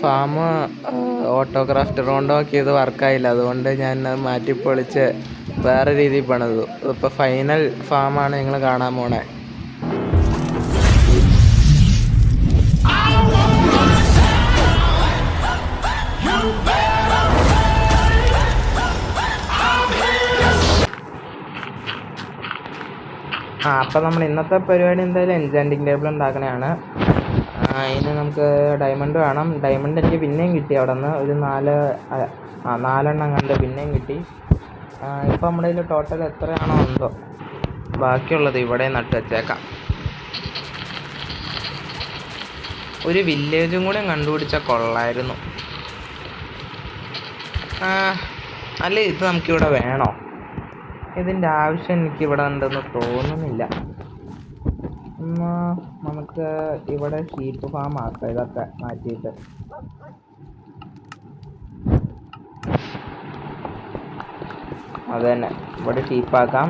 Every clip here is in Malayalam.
ഫാം ഓട്ടോക്രാഫ്റ്റ് റോണ്ടോക്കിയത് വർക്കായില്ല. അതുകൊണ്ട് ഞാൻ അത് മാറ്റിപ്പൊളിച്ച് വേറെ രീതിയിൽ പണിതു. ഇപ്പോൾ ഫൈനൽ ഫാമാണ് നിങ്ങൾ കാണാൻ പോണേ. അപ്പം നമ്മൾ ഇന്നത്തെ പരിപാടി എന്തായാലും എൻചാൻറ്റിങ് ടേബിൾ ഉണ്ടാക്കണതാണ്. അതിന് നമുക്ക് ഡയമണ്ട് വേണം. ഡയമണ്ട് എനിക്ക് പിന്നെയും കിട്ടി. അവിടെ നിന്ന് ഒരു 4 കണ്ട് പിന്നെയും കിട്ടി. ഇപ്പം നമ്മുടെ കയ്യിൽ ടോട്ടൽ എത്രയാണോ എന്തോ ബാക്കിയുള്ളത് ഇവിടെ നട്ട് വെച്ചേക്കാം. ഒരു വില്ലേജും കൂടെ കണ്ടുപിടിച്ചാൽ കൊള്ളായിരുന്നു. അല്ല, ഇത് നമുക്കിവിടെ വേണോ? ഇതിൻ്റെ ആവശ്യം എനിക്കിവിടെ ഉണ്ടെന്ന് തോന്നുന്നില്ല. നമുക്ക് ഇവിടെ ഷീപ്പ് ഫാം ആക്കാം. ഇതൊക്കെ മാറ്റിയിട്ട് അത് തന്നെ ഇവിടെ ഷീപ്പാക്കാം.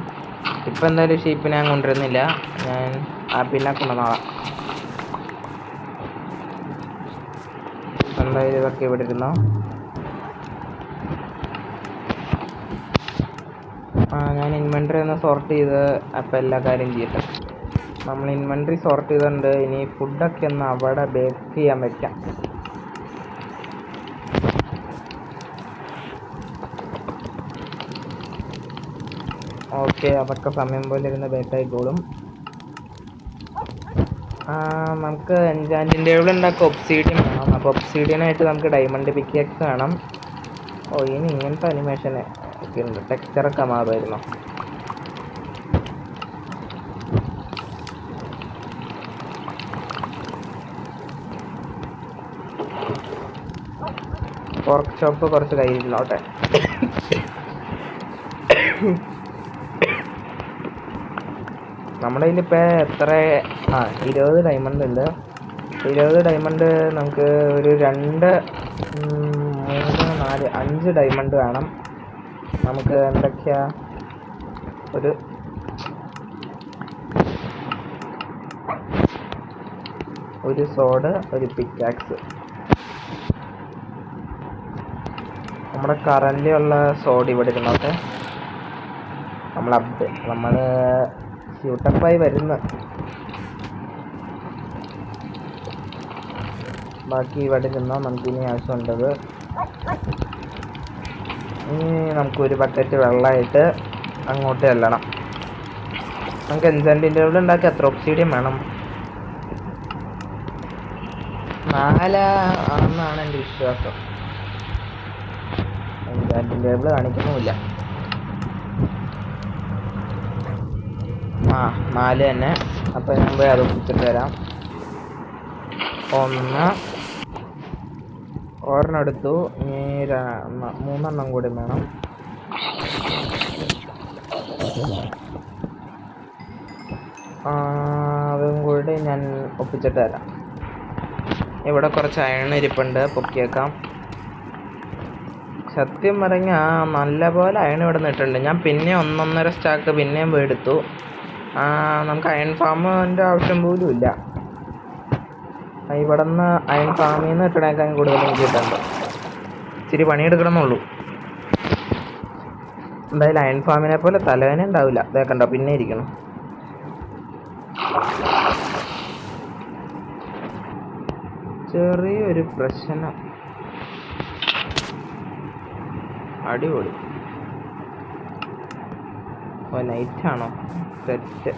ഇപ്പം എന്തായാലും ഷീപ്പിനെ ഞാൻ കൊണ്ടുവരുന്നില്ല. ഞാൻ പിന്നെ കൊണ്ടുവന്നോളാം. എന്തായാലും ഇതൊക്കെ ഇവിടെ ഇരുന്നോ. ഞാൻ ഇൻവെൻട്രി ഒന്ന് സോർട്ട് ചെയ്ത് അപ്പം എല്ലാ കാര്യം ചെയ്യട്ടെ. നമ്മൾ ഇൻവെൻട്രി സോർട്ട് ചെയ്തിട്ടുണ്ട്. ഇനി ഫുഡൊക്കെ ഒന്ന് അവിടെ ബേക്ക് ചെയ്യാൻ വെക്കാം. ഓക്കെ, അതൊക്കെ സമയം പോലെ ഇരുന്ന് ബേക്കായിക്കോളും. നമുക്ക് എൻചാൻറ്റിങ് ടേബിൾ ഉണ്ടാക്കുക. ഒബ്സീഡിയൻ വേണം. അപ്പോൾ ഒബ്സീഡിയനായിട്ട് നമുക്ക് ഡയമണ്ട് പിക്കാക്സ് വേണം. ഇനി ഇങ്ങനത്തെ അനിമേഷന് ഒക്കെ ഉണ്ട്. ടെക്സ്ചറൊക്കെ മാറുമായിരുന്നു. വർക്ക് ഷോപ്പ് കുറച്ച് കയ്യിലിരുന്നോട്ടെ. നമ്മുടെ കയ്യിലിപ്പോൾ എത്ര 20 ഡയമണ്ട് ഉണ്ട്. 20 ഡയമണ്ട് നമുക്ക് ഒരു 2 3 4 5 ഡയമണ്ട് വേണം. നമുക്ക് എന്തൊക്കെയാ? ഒരു സോഡ്, ഒരു പിക്കാക്സ്. നമ്മുടെ കറൻ്റ് ഉള്ള സോഡ് ഇവിടെ ഇരുന്നോട്ടെ. നമ്മൾ സ്യൂട്ടപ്പായി വരുന്ന ബാക്കി ഇവിടെ ഇരുന്നോ. നമുക്കിനി ആവശ്യമുണ്ടത്. ഇനി നമുക്കൊരു ബക്കറ്റ് വെള്ളമായിട്ട് അങ്ങോട്ട് ചെല്ലണം. നമുക്ക് എൻചാൻറ്റിങ് ടേബിൾ ഉണ്ടാക്കി എത്ര ഒബ്സീഡിയൻ വേണം? 4 ആണെന്നാണ് എൻ്റെ വിശ്വാസം. Enchanting table കാണിക്കുന്നുമില്ല. 4 തന്നെ. അപ്പോൾ ഞാൻ പോയി അത് ഒപ്പിച്ചിട്ട് വരാം. 1 എടുത്തു. ഇനി 3 കൂടി വേണം. അതും കൂടി ഞാൻ ഒപ്പിച്ചിട്ട് തരാം. ഇവിടെ കുറച്ച് അയൺ ഇരിപ്പുണ്ട്, പൊക്കിയേക്കാം. സത്യം പറഞ്ഞാൽ നല്ല പോലെ അയൺ ഇവിടെ നിന്നിട്ടുണ്ട്. ഞാൻ പിന്നെ 1.5 സ്റ്റാക്ക് പിന്നെയും പോയി എടുത്തു. നമുക്ക് അയൺ ഫാമിൻ്റെ ആവശ്യം പോലും ഇല്ല. ഇവിടെ നിന്ന് അയൺ ഫാമിൽ നിന്ന് കിട്ടണേക്കാൻ കൂടുതൽ എനിക്ക് കിട്ടുന്നുണ്ട്. ഇച്ചിരി പണിയെടുക്കണമെന്നുള്ളൂ. എന്തായാലും അയൺ ഫാമിനെ പോലെ തലവേന ഉണ്ടാവില്ല. അതേ കണ്ടോ, പിന്നെ ഇരിക്കണം. ചെറിയൊരു പ്രശ്നം. അടിപൊളി. നൈറ്റാണോ? സെറ്റ്.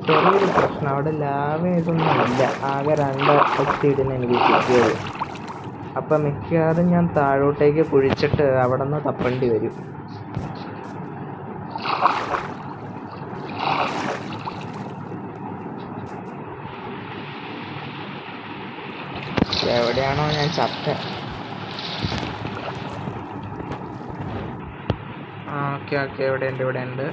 ചെറിയൊരു പ്രശ്നം. അവിടെ ലാഭ ഇതൊന്നും ഇല്ല. ആകെ 2 ഒബ്സീഡിയൻ എനിക്ക് കിട്ടിയത്. അപ്പം മിക്കവാറും ഞാൻ താഴോട്ടേക്ക് കുഴിച്ചിട്ട് അവിടെ നിന്ന് തപ്പേണ്ടി വരും. എവിടെയാണോ ഞാൻ ചത്ത? ഓക്കെ, ഇവിടെ ഉണ്ട്.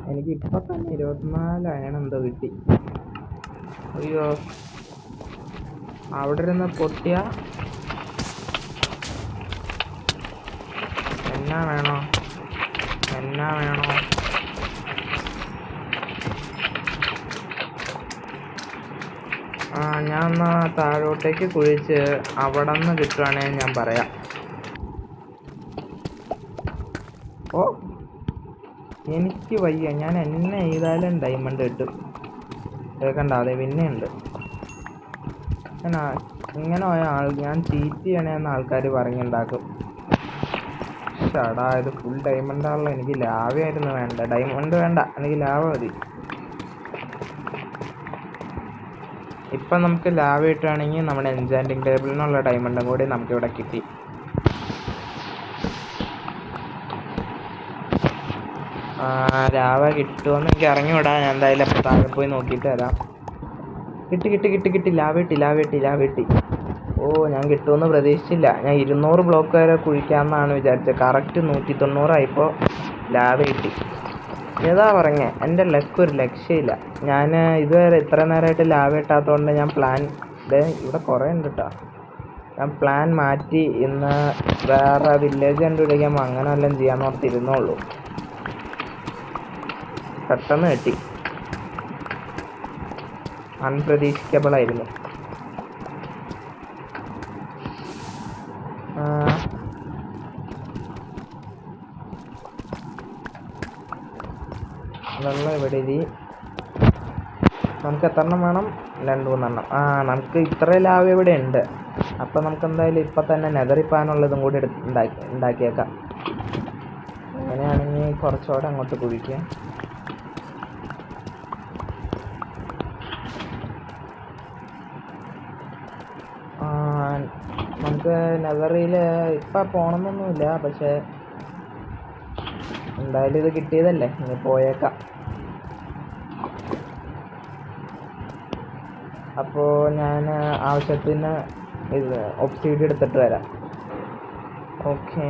എനിക്ക് ഇപ്പം തന്നെ 24 അയൺ എന്തോ കിട്ടി. അയ്യോ, അവിടെ ഇരുന്ന് പൊട്ടിയ എന്നാ വേണോ? എന്നാ വേണോ? ഞാൻ എന്നാ താഴോട്ടേക്ക് കുഴിച്ച് അവിടെ നിന്ന് കിട്ടുവാണെങ്കിൽ ഞാൻ പറയാം. ഓ എനിക്ക് വയ്യ, ഞാൻ എന്നെ ചെയ്താലും ഡയമണ്ട് കിട്ടും. കേൾക്കണ്ട, അതെ പിന്നെ ഉണ്ട്. ഇങ്ങനെ പോയ ഞാൻ ചീറ്റ് ചെയ്യണേന്ന് ആൾക്കാർ പറഞ്ഞുണ്ടാക്കും. ചടാ, ഇത് ഫുൾ ഡയമണ്ട് ആണല്ലോ. എനിക്ക് ലാവയായിരുന്നു വേണ്ട, ഡയമണ്ട് വേണ്ട, എനിക്ക് ലാവ മതി. ഇപ്പം നമുക്ക് ലാവ കിട്ടുകയാണെങ്കിൽ നമ്മുടെ എൻചാൻറ്റിങ് ടേബിളിനുള്ള ഡയമണ്ടും കൂടി നമുക്കിവിടെ കിട്ടി. ലാവ കിട്ടുമെന്ന് എനിക്ക് അറിഞ്ഞുകൂടാ. ഞാൻ എന്തായാലും അപ്പോൾ താഴെ പോയി നോക്കിയിട്ട് വരാം. കിട്ടി ലാവ കിട്ടി. ഓ, ഞാൻ കിട്ടുമെന്ന് പ്രതീക്ഷിച്ചില്ല. ഞാൻ 200 ബ്ലോക്ക് വരെ കുഴിക്കാമെന്നാണ് വിചാരിച്ചത്. കറക്റ്റ് 190 ലാവ കിട്ടി. ഏതാ പറഞ്ഞേ, എൻ്റെ ലക്ക് ഒരു രക്ഷയില്ല. ഞാൻ ഇതുവരെ ഇത്ര നേരമായിട്ട് ലാവ കിട്ടാത്തതുകൊണ്ട് ഞാൻ ഇവിടെ കുറേ ഉണ്ട് കേട്ടോ. ഞാൻ പ്ലാൻ മാറ്റി ഇന്ന് വേറെ വില്ലേജ് കണ്ടുപിടിക്കുമ്പോൾ അങ്ങനെ വല്ലതും ചെയ്യാമെന്ന് ഓർത്തിരുന്നുള്ളൂ. പെട്ടെന്ന് കിട്ടി, അൺപ്രതീക്ഷിക്കബിൾ ആയിരുന്നു. വെള്ളം ഇവിടെ ഇരി. നമുക്ക് എത്ര എണ്ണം വേണം? 2-3 എണ്ണം. നമുക്ക് ഇത്ര ലാവ ഇവിടെ ഉണ്ട്. അപ്പം നമുക്ക് എന്തായാലും ഇപ്പം തന്നെ നെതറിപ്പാനുള്ളതും കൂടി ഉണ്ടാക്കിയേക്കാം. അങ്ങനെയാണെങ്കിൽ കുറച്ചുകൂടെ അങ്ങോട്ട് കുഴിക്കുക. നമുക്ക് നെതറിൽ ഇപ്പം പോകണമെന്നൊന്നുമില്ല, പക്ഷേ എന്തായാലും ഇത് കിട്ടിയതല്ലേ, ഇനി പോയേക്കാം. അപ്പോൾ ഞാൻ ആവശ്യത്തിന് ഇത് ഒബ്സീഡിയം എടുത്തിട്ട് വരാം. ഓക്കെ,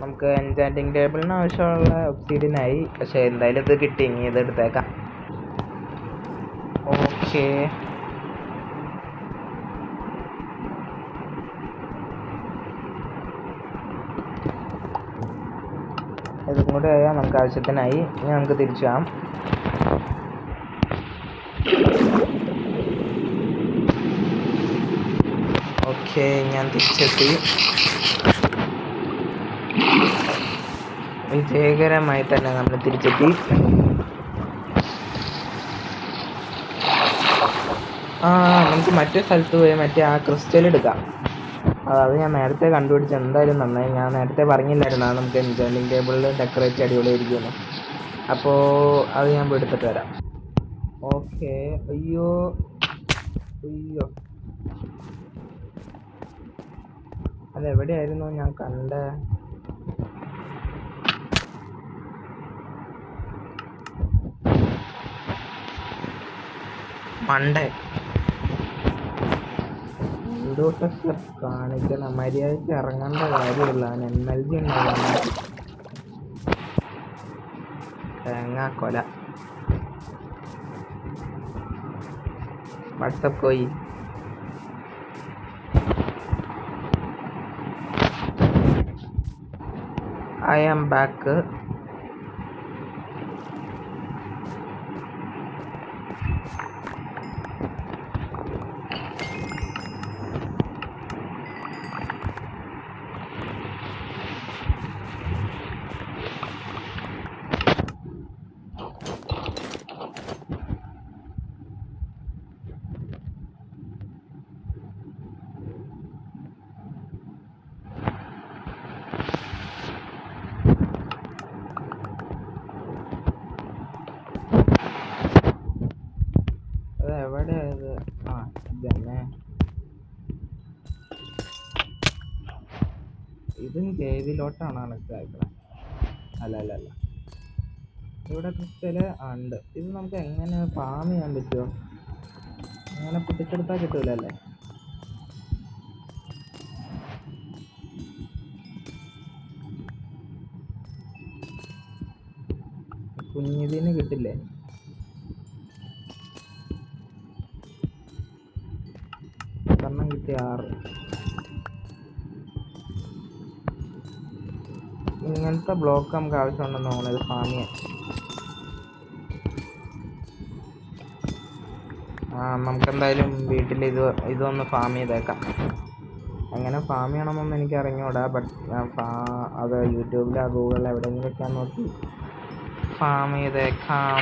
നമുക്ക് എൻചാൻറ്റിങ് ടേബിളിന് ആവശ്യമുള്ള ഒബ്സീഡിയനായി. പക്ഷേ എന്തായാലും ഇത് കിട്ടി, ഇനി ഇത് എടുത്തേക്കാം. ഓക്കെ, ഇതും കൂടെ ആയാൽ നമുക്ക് ആവശ്യത്തിനായി. ഇനി നമുക്ക് തിരിച്ചു പോകാം. ഓക്കെ, ഞാൻ തിരിച്ചെത്തി. വിജയകരമായി തന്നെ നമ്മൾ തിരിച്ചെത്തി. നമുക്ക് മറ്റേ സ്ഥലത്ത് പോയി മറ്റേ ആ ക്രിസ്റ്റൽ എടുക്കാം. അത് ഞാൻ നേരത്തെ കണ്ടുപിടിച്ച് എന്തായാലും നന്നായി. ഞാൻ നേരത്തെ പറഞ്ഞില്ലായിരുന്നു നമുക്ക് എൻചാൻറ്റിങ് ടേബിളിൽ ഡെക്കറേറ്റ് അടിപൊളിയായിരിക്കുമെന്ന്. അപ്പോൾ അത് ഞാൻ പോയി എടുത്തിട്ട് വരാം. ഓക്കെ, അയ്യോ അതെവിടെയായിരുന്നു ഞാൻ കണ്ട? മണ്ടേ, എന്തോട്ടൊക്കെ കാണിക്കണം. മര്യാദയ്ക്ക് ഇറങ്ങേണ്ട കാര്യമില്ല. NLG ഉണ്ടാകുന്ന തേങ്ങാക്കൊല. WhatsApp Koi. I am back. എവിടെയത്? ഇതന്നെ. ഇതും കേവിലോട്ടാണ് അയക്കണം. അല്ല, ഇവിടെ ക്രിസ്റ്റല് ഉണ്ട്. ഇത് നമുക്ക് എങ്ങനെ ഫാം ചെയ്യാൻ പറ്റുമോ? അങ്ങനെ പൊട്ടിച്ചെടുത്താൽ കിട്ടൂലല്ലേ? കുഞ്ഞിതിന് കിട്ടില്ലേ? എണ്ണം കിട്ടി 6. ഇങ്ങനത്തെ ബ്ലോക്ക് നമുക്ക് ആവശ്യമുണ്ടെന്ന് തോന്നുന്നത് ഫാം ചെയ്യാൻ. നമുക്കെന്തായാലും വീട്ടിൽ ഇതൊന്ന് ഫാം ചെയ്തേക്കാം. എങ്ങനെ ഫാം ചെയ്യണമെന്നൊന്നും എനിക്ക് അറിഞ്ഞൂടാ. ബട്ട് ഞാൻ അത് യൂട്യൂബിലോ ഗൂഗിളിൽ എവിടെയെങ്കിലുമൊക്കെ നോക്കി ഫാം ചെയ്തേക്കാം.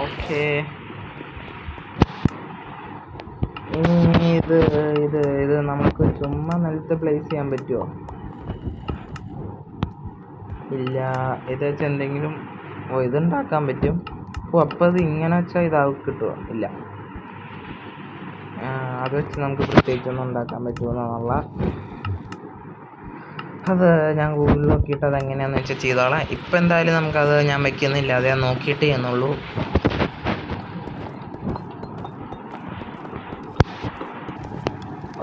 ഓക്കെ, ഇനി ഇത് നമുക്ക് ചുമ്മാ നിലത്ത് പ്ലേസ് ചെയ്യാൻ പറ്റുമോ? ഇല്ല. ഇത് വെച്ച് എന്തെങ്കിലും ഇതുണ്ടാക്കാൻ പറ്റും. അപ്പോൾ അത് ഇങ്ങനെ വെച്ചാൽ കിട്ടുമോ? ഇല്ല. അത് വെച്ച് നമുക്ക് പ്രത്യേകിച്ചൊന്നും ഉണ്ടാക്കാൻ പറ്റുമെന്നുള്ള അത് ഞാൻ ഗൂഗിളിൽ നോക്കിയിട്ട് അത് എങ്ങനെയാണെന്ന് വെച്ചാൽ ചെയ്തോളാം. ഇപ്പം എന്തായാലും നമുക്കത് ഞാൻ വയ്ക്കുന്നില്ല, അത് ഞാൻ നോക്കിയിട്ട് ചെയ്യുന്നുള്ളൂ.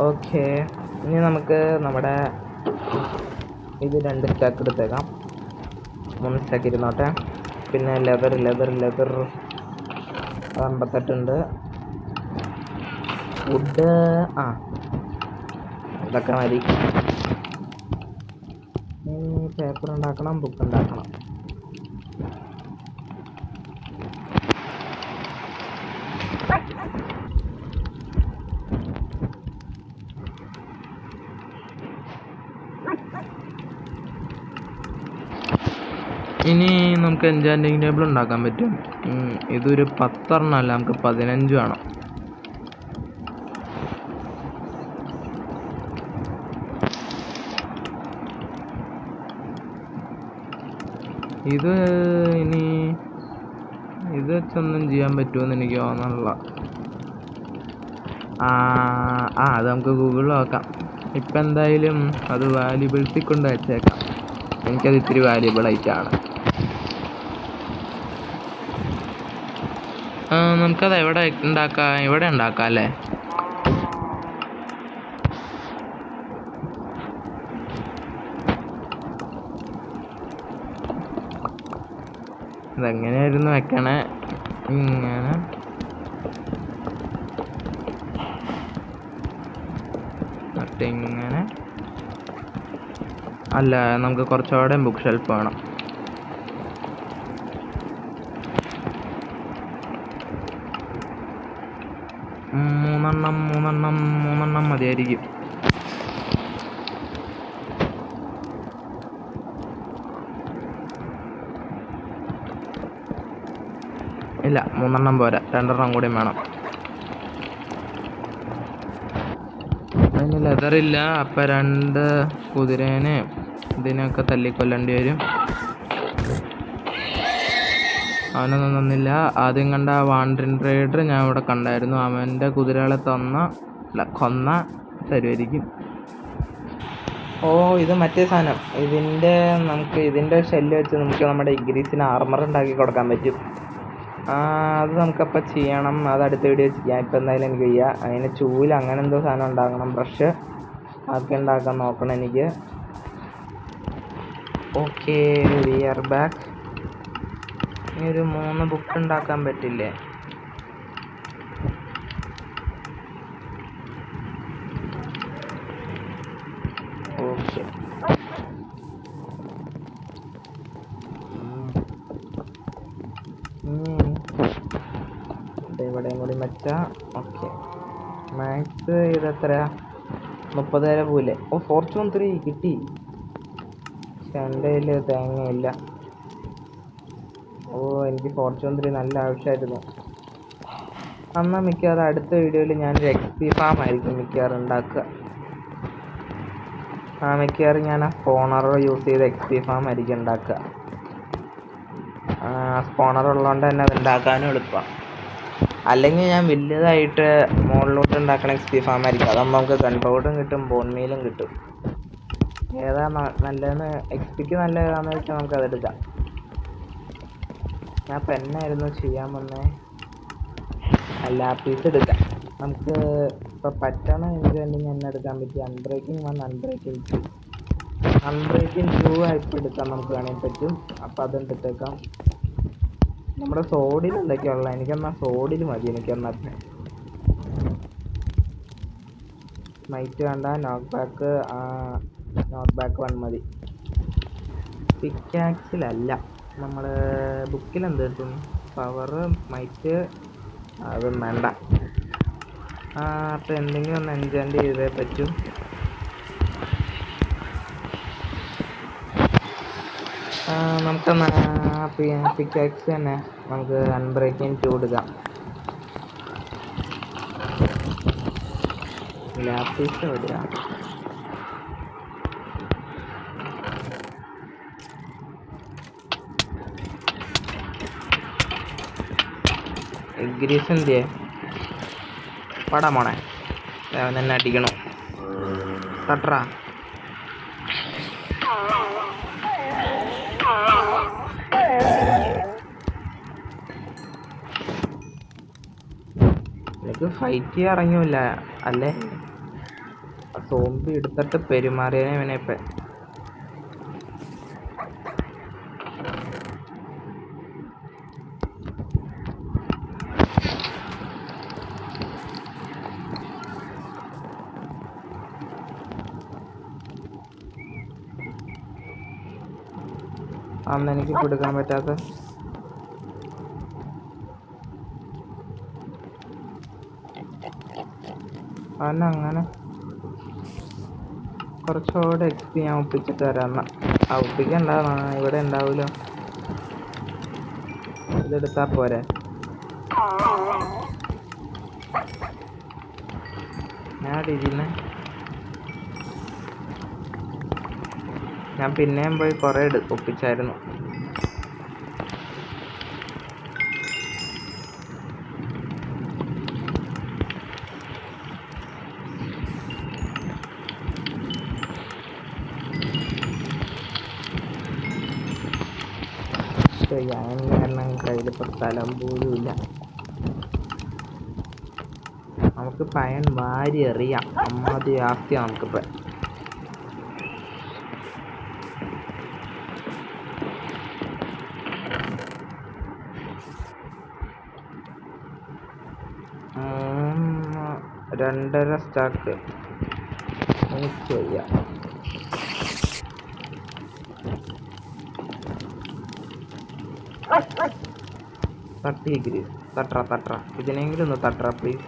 ഓക്കെ, ഇനി നമുക്ക് നമ്മുടെ ഇത് 2 സ്റ്റാക്ക് എടുത്തേക്കാം. 3 സ്റ്റാക്ക് ഇരുന്നോട്ടെ. പിന്നെ ലെതർ 58 ഉണ്ട്. വുഡ് ഇതൊക്കെ മതി. പേപ്പർ ഉണ്ടാക്കണം, ബുക്ക് ഉണ്ടാക്കണം. ഇനി നമുക്ക് എൻചാൻറ്റിങ് ടേബിൾ ഉണ്ടാക്കാൻ പറ്റും. ഇതൊരു 10 അല്ല, നമുക്ക് 15 വേണം. ഇത് വെച്ചൊന്നും ചെയ്യാൻ പറ്റുമെന്ന് എനിക്ക് തോന്നുന്നില്ല. അത് നമുക്ക് ഗൂഗിളിൽ നോക്കാം. ഇപ്പം എന്തായാലും അത് വാല്യുബിൾസിൽ കൊണ്ട് വെച്ചേക്കാം. എനിക്കത് ഇത്തിരി വാല്യുബിൾ ആയിട്ടാണ്. നമുക്കത് ഇവിടെ ഉണ്ടാക്കാം അല്ലേ? ഇതെങ്ങനെയായിരുന്നു വെക്കണേ? ഇങ്ങനെ ഇങ്ങനെ അല്ല, നമുക്ക് കുറച്ചുകൂടെ ബുക്ക് ഷെൽഫ് വേണം. മൂന്നെണ്ണം മതിയായിരിക്കും. ഇല്ല, 3 പോരാ, 2 കൂടിയും വേണം. അതിന് ലെതറില്ല. അപ്പം 2 കുതിരേനെ ഇതിനൊക്കെ തല്ലിക്കൊല്ലേണ്ടി വരും. അവനൊന്നും തന്നില്ല. ആദ്യം കണ്ട വാണ്ടറിൻ റൈഡർ ഞാൻ ഇവിടെ കണ്ടായിരുന്നു. അവൻ്റെ കുതിരകളെ കൊന്ന തരുമായിരിക്കും. ഇത് മറ്റേ സാധനം. ഇതിൻ്റെ ഷെല്ല് വെച്ച് നമുക്ക് നമ്മുടെ ഇഗ്രീസിന് ആർമർ ഉണ്ടാക്കി കൊടുക്കാൻ പറ്റും. അത് നമുക്കപ്പോൾ ചെയ്യണം. അത് അടുത്ത വീഡിയോ ചെയ്യാം. ഇപ്പം എന്തായാലും എനിക്ക് ചെയ്യാം. അതിന് ചൂല് അങ്ങനെ എന്തോ സാധനം ഉണ്ടാക്കണം, ബ്രഷ് അതൊക്കെ ഉണ്ടാക്കാൻ നോക്കണം എനിക്ക്. Okay, we are back. ഇനി ഒരു 3 ബുക്ക് ഉണ്ടാക്കാൻ പറ്റില്ലേ? ഓക്കെ, ഇവിടെയും കൂടി വെച്ചാ ഓക്കെ. മാക്സ് ഇതെത്രയാ? 30 വരെ പോയില്ലേ? ഫോർച്യൂൺ 3 കിട്ടി. പക്ഷെ എൻ്റെ കയ്യിൽ തേങ്ങയില്ല. എനിക്ക് ഫോർച്യൂൺ 3 നല്ല ആവശ്യമായിരുന്നു. എന്നാൽ മിക്കവാറും അടുത്ത വീഡിയോയിൽ ഞാനൊരു XP ഫാം ആയിരിക്കും മിക്കവാറും ഉണ്ടാക്കുക. മിക്കവാറും ഞാൻ സ്പോണർ യൂസ് ചെയ്ത് XP ഫാം ആയിരിക്കും ഉണ്ടാക്കുക. സ്പോണർ ഉള്ളതുകൊണ്ട് തന്നെ അത് ഉണ്ടാക്കാനും എളുപ്പമാണ്. അല്ലെങ്കിൽ ഞാൻ വലുതായിട്ട് മുകളിലോട്ട് ഉണ്ടാക്കണ XP ഫാം ആയിരിക്കും. അതാകുമ്പോൾ നമുക്ക് ഗൺ പൗഡറും കിട്ടും, ബോൺ മീലും കിട്ടും. ഏതാ നല്ലതെന്ന് എക്സ്പിക്ക് നല്ല ഏതാന്ന് വെച്ചാൽ നമുക്ക് അതെടുക്കാം. ഞാൻ പെന്നായിരുന്നു ചെയ്യാൻ വന്നേ. ലാപ്പീസ് എടുക്കാം. നമുക്ക് ഇപ്പോൾ പറ്റണ എൻജോയിൻറ്റിങ് തന്നെ എടുക്കാൻ പറ്റും. Unbreaking 1, unbreaking 2. അൺബ്രേക്കിംഗ് 2 ആയിട്ട് എടുക്കാൻ നമുക്ക് വേണമെങ്കിൽ പറ്റും. അപ്പോൾ അതെടുത്തേക്കാം. നമ്മുടെ സോഡിൽ എന്തൊക്കെയുള്ള എനിക്കെന്നാൽ സോഡിൽ മതി. എനിക്കെന്നാൽ സ്മൈറ്റ് വേണ്ട. നോക്ക് ബാക്ക് 1 മതി. പിക്കാക്സിലല്ല, നമ്മൾ ബുക്കിൽ എന്ത് കിട്ടും? പവർ, സ്മൈറ്റ്, അതും വേണ്ട. അപ്പോൾ എന്തെങ്കിലും ഒന്ന് എൻജോയ് ചെയ്തേ പറ്റും. നമുക്കെന്നാ പിക്കാക്സ് തന്നെ നമുക്ക് അൺബ്രേക്കിംഗ് 2 എടുക്കാം. ലാപ്പീസ് എവിടെയാ? ഗ്രീസ് എന്തിയെ പടാ മോണെ, അവൻ തന്നെ അടിക്കണു. തട്രാ. എനിക്ക് ഫൈറ്റ് ചെയ്യാൻ ഇറങ്ങില്ല അല്ലേ? സോംബി എടുത്തിട്ട് പെരുമാറിയനെ ഇവനെ ഇപ്പം. അന്ന് എനിക്ക് കൊടുക്കാൻ പറ്റാത്ത അങ്ങനെ കുറച്ചുകൂടെ എക്സ്പി ഞാൻ ഒപ്പിച്ചിട്ട് തരാം. ഒപ്പിക്കണ്ട, ഇവിടെ ഉണ്ടാവുമല്ലോ. ഇതെടുത്താൽ പോരെ? ഞാൻ ഇരിക്കുന്നേ. ഞാൻ പിന്നെയും പോയി കുറേ ഒപ്പിച്ചായിരുന്നു. ഞാൻ കാരണം കയ്യിലിപ്പോൾ സ്ഥലം പോലും ഇല്ല. നമുക്ക് പയൻ വാരി എറിയാം. അമ്മാതി ആസ്തിയാണ് നമുക്കിപ്പോൾ. രണ്ടര സ്റ്റാർട്ട് ചെയ്യാം. തട്ടി ഗ്രീസ്, തട്ര ഇതിനെങ്കിലും ഒന്ന് തട്ര പ്ലീസ്.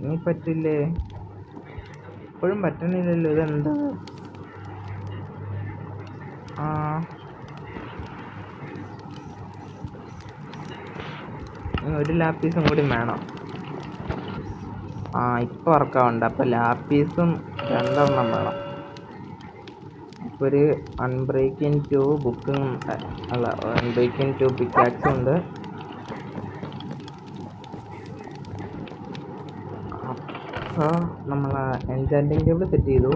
നീ പറ്റില്ലേ? ഇപ്പോഴും പറ്റണില്ലല്ലോ. ഇതെന്താ? ഒരു ലാപ്പീസും കൂടി വേണം. ഇപ്പോൾ വർക്കാവുണ്ട്. അപ്പോൾ ലാപ്പീസും 2 വേണം. ഇപ്പോൾ ഒരു അൺബ്രേക്കിംഗ് 2 ബുക്കും അല്ല, അൺബ്രേക്കിംഗ് 2 പിക്കാക്സും ഉണ്ട്. അപ്പോൾ നമ്മൾ എൻചാൻറ്റിങ് ടേബിൾ സെറ്റ് ചെയ്തു.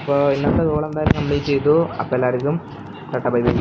അപ്പോൾ ഇന്നത്തെ ഗോൾ എന്തായാലും കംപ്ലീറ്റ് ചെയ്തു. അപ്പോൾ എല്ലാവർക്കും ടാറ്റാ ബൈ ബൈ.